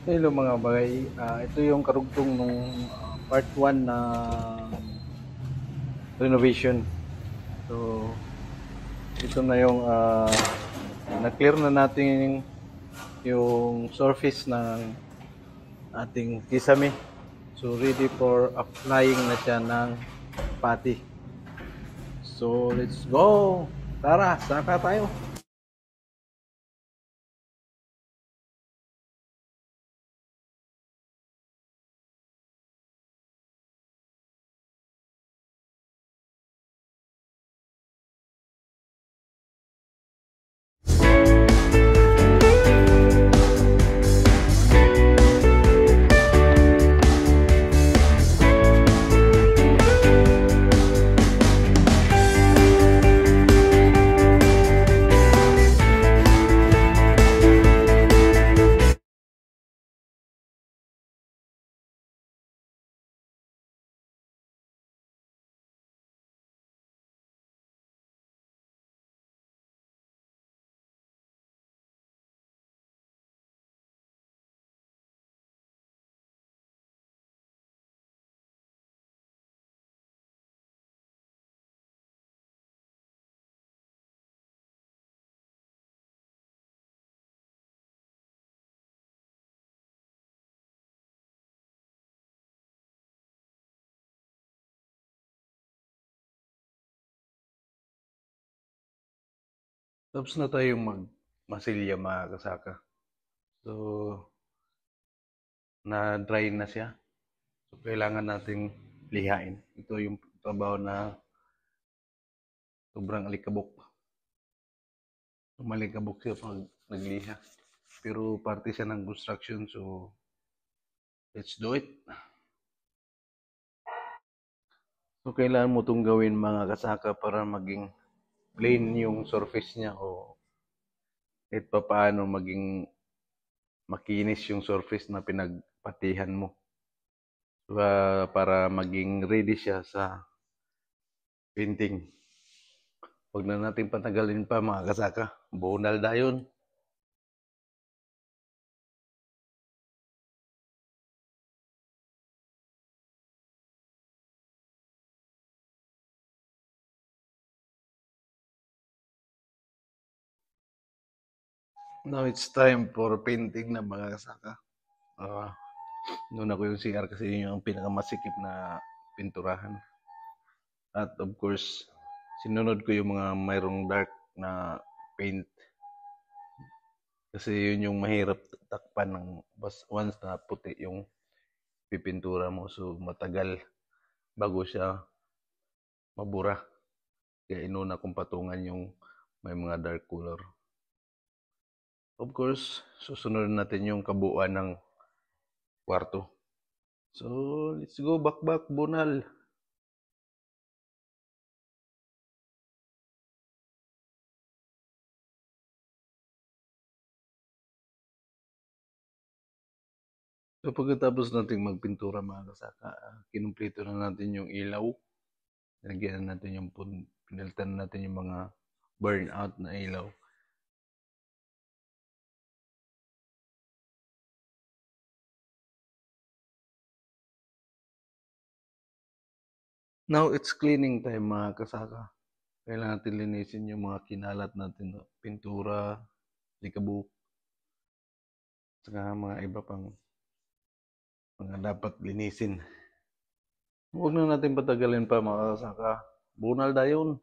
Hello mga bay, ito yung karugtong nung part 1 na renovation. So, ito na yung na-clear na natin yung surface ng ating kisame. So, ready for applying na siya ng pati. So, let's go! Tara, saka tayo! Tapos na tayong masilya mga kasaka. So, na-dry na siya. So, kailangan nating lihain. Ito yung trabaho na sobrang alikabok. Malikabok siya pag nagliha. Pero parte siya ng construction, so let's do it. So kailangan mo itong gawin mga kasaka para maging plain yung surface niya o kahit pa paano maging makinis yung surface na pinagpatihan mo. Para maging ready siya sa painting. Huwag na natin patagalin pa mga kasaka. Bunal dayon. Now it's time for painting na mga kasaka. Nuna ko yung CR kasi yun yung pinakamasikip na pinturahan. At of course, sinunod ko yung mga mayroong dark na paint. Kasi yun yung mahirap takpan ng once na puti yung pipintura mo. So matagal bago siya mabura. Kaya inuna kong patungan yung may mga dark color. Of course, susunod natin yung kabuuan ng kwarto. So, let's go back bunal. So, pagkatapos natin magpintura mga kasaka, kinumpleto na natin yung ilaw. Lagyan natin yung pinalitan natin yung mga burnout na ilaw. Now, it's cleaning time mga kasaka. Kailangan natin linisin yung mga kinalat natin, pintura, likabuk, saka mga iba pang mga dapat linisin. Huwag na natin patagalin pa mga kasaka. Bunal dayon.